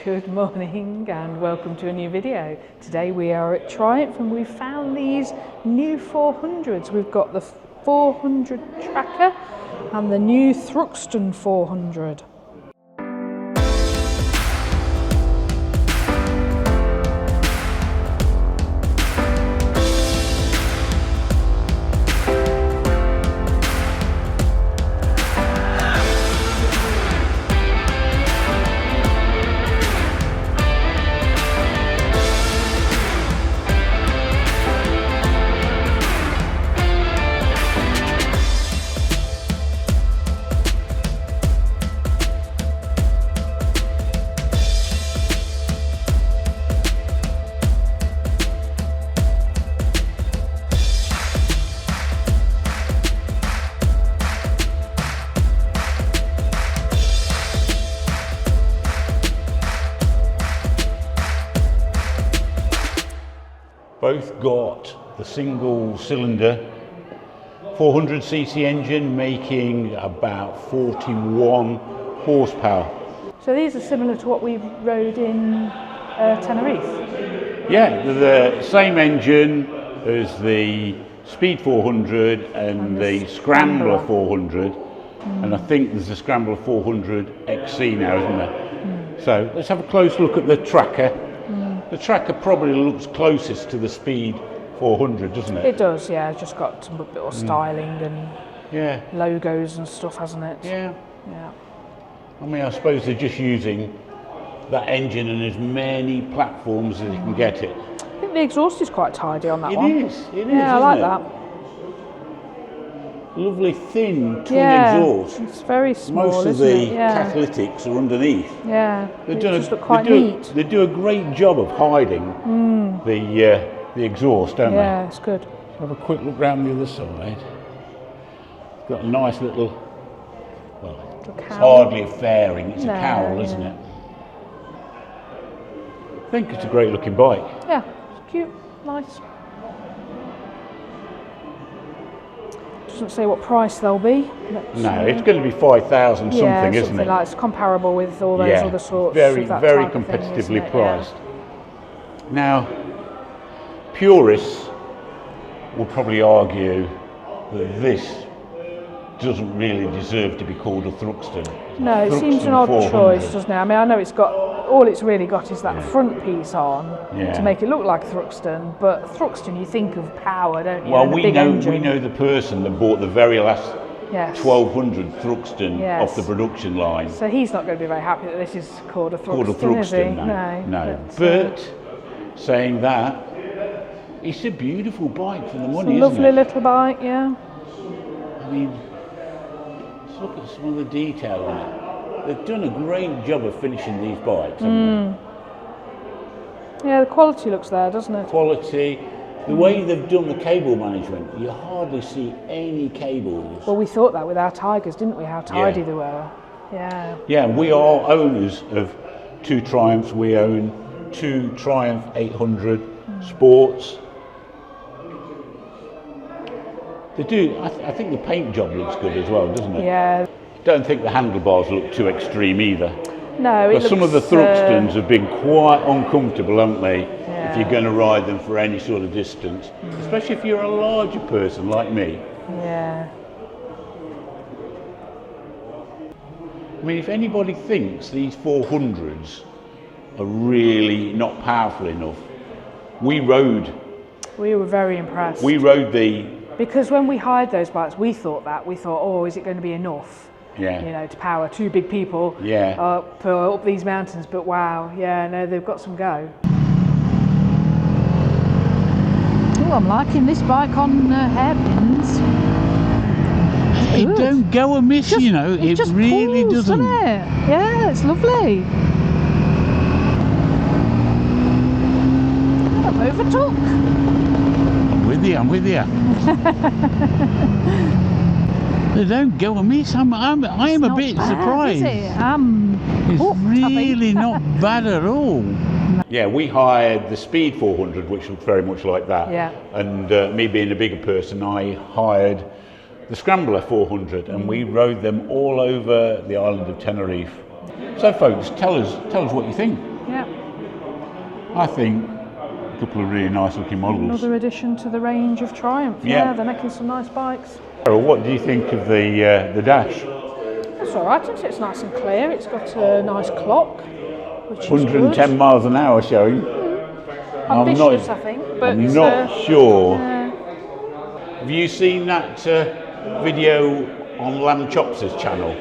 Good morning and welcome to a new video. Today we are at Triumph and we've found these new 400s. We've got the 400 Tracker and the new Thruxton 400. Both got the single cylinder 400cc engine making about 41 horsepower. So these are similar to what we rode in Tenerife? Yeah, they're the same engine as the Speed 400 and the Scrambler 400. And I think there's a Scrambler 400 XC now, isn't there? So let's have a close look at the Tracker. The Tracker probably looks closest to the Speed 400, doesn't it? It does, yeah. It's just got some bit of styling and logos and stuff, hasn't it? Yeah. Yeah. I mean, I suppose they're just using that engine and as many platforms as you can get it. I think the exhaust is quite tidy on that one. It is, yeah, I like that. Lovely thin twin exhaust. It's very small. Most of the catalytics are underneath. Yeah, they just look quite neat. They do a great job of hiding the exhaust, don't they? Yeah, it's good. Let's have a quick look round the other side. It's got a nice little, well, it's hardly a fairing, it's a cowl, isn't it? I think it's a great looking bike. Yeah, it's cute, nice. Doesn't say what price they'll be. No, it's going to be 5,000 something, isn't it? Like it's comparable with all those other sorts. Very, of that very type of competitively thing, priced. Now, purists will probably argue that this doesn't really deserve to be called a Thruxton. No, it seems an odd choice, doesn't it? I mean, I know it's got, all it's really got is that front piece on to make it look like Thruxton, but Thruxton, you think of power, don't you? Well, we know the person that bought the very last 1200 Thruxton off the production line. So he's not going to be very happy that this is called a Thruxton, is he? No. But saying that, it's a beautiful bike for the money, isn't it? Lovely little bike, yeah. I mean, let's look at some of the detail on it. They've done a great job of finishing these bikes, haven't they? Yeah, the quality looks there, doesn't it? Quality. The way they've done the cable management, you hardly see any cables. Well, we thought that with our Tigers, didn't we? How tidy they were. Yeah. Yeah, we are owners of two Triumphs. We own two Triumph 800 Sports. They do. I think the paint job looks good as well, doesn't it? Yeah. Don't think the handlebars look too extreme either. No, but some of the Thruxtons have been quite uncomfortable, haven't they? If you're going to ride them for any sort of distance, especially if you're a larger person like me. Yeah. I mean, if anybody thinks these 400s are really not powerful enough, we were very impressed. We rode because when we hired those bikes, we thought, oh, is it going to be enough? Yeah. You know, to power two big people up these mountains. But wow, no, they've got some go. Oh, I'm liking this bike on hairpins. It don't go amiss, you know. It really doesn't. Doesn't it? Yeah, it's lovely. I'm overtook. I'm with you. They don't go amiss. I am a bit surprised. Is it? It's really not bad at all. Yeah, we hired the Speed 400, which looked very much like that. Yeah. And me being a bigger person, I hired the Scrambler 400, and we rode them all over the island of Tenerife. So, folks, tell us what you think. I think a couple of really nice looking models. Another addition to the range of Triumph. Yeah, they're making some nice bikes. What do you think of the dash? That's all right, isn't it? It's nice and clear. It's got a nice clock, which is 110 good. miles an hour showing. Ambitious, I think. But I'm not sure. Have you seen that video on LambChopRides channel?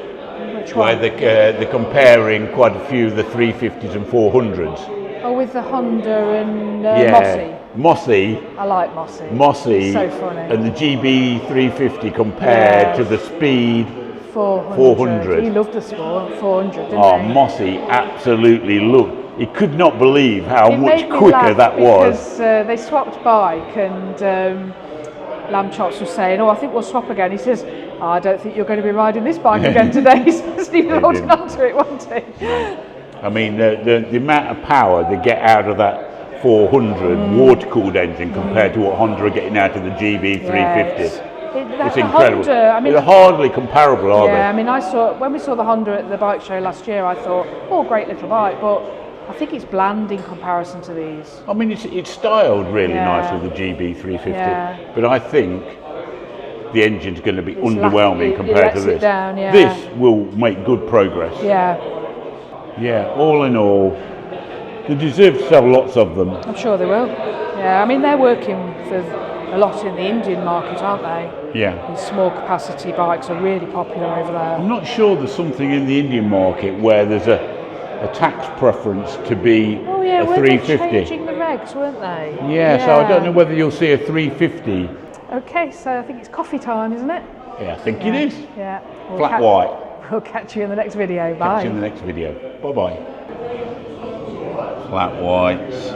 Which where one? they're comparing quite a few of the 350s and 400s. Oh, with the Honda and Mossy. Mossy. I like Mossy. Mossy. So funny. And the GB 350 compared to the Speed 400. He loved the sport 400, didn't he? Mossy absolutely loved. He could not believe how much made me quicker laugh that was. Because they swapped bike and LambChops was saying, I think we'll swap again. He says, I don't think you're going to be riding this bike again today. He says, he was holding on to it, wasn't he? I mean, the amount of power they get out of that 400 water-cooled engine compared to what Honda are getting out of the GB 350. It's incredible. Honda, I mean, they're hardly comparable, are they? Yeah, I mean, when we saw the Honda at the bike show last year, I thought, great little bike, but I think it's bland in comparison to these. I mean, it's styled really nicely, the GB 350, but I think the engine's going to be underwhelming compared to this. This will make good progress. Yeah, all in all, they deserve to sell lots of them. I'm sure they will. Yeah, I mean, they're working for a lot in the Indian market, aren't they? Yeah. These small capacity bikes are really popular over there. I'm not sure there's something in the Indian market where there's a tax preference to be a 350. They changing the regs, weren't they? Yeah, so I don't know whether you'll see a 350. Okay, so I think it's coffee time, isn't it? Yeah, I think it is. Yeah. Flat white. We'll catch you in the next video. Bye. Catch you in the next video. Bye-bye. Flat whites.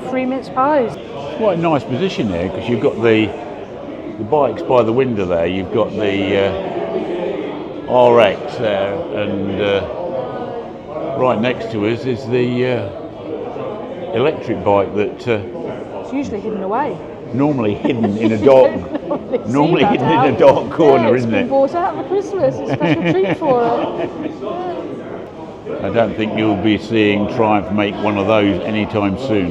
3 mince pies. It's quite a nice position there because you've got the bikes by the window there. You've got the RX there, and right next to us is the electric bike that it's usually hidden away. Normally hidden in a dark, normally hidden in a dark corner, isn't it? It's been bought out for Christmas. It's a special treat for it. I don't think you'll be seeing Triumph make one of those anytime soon.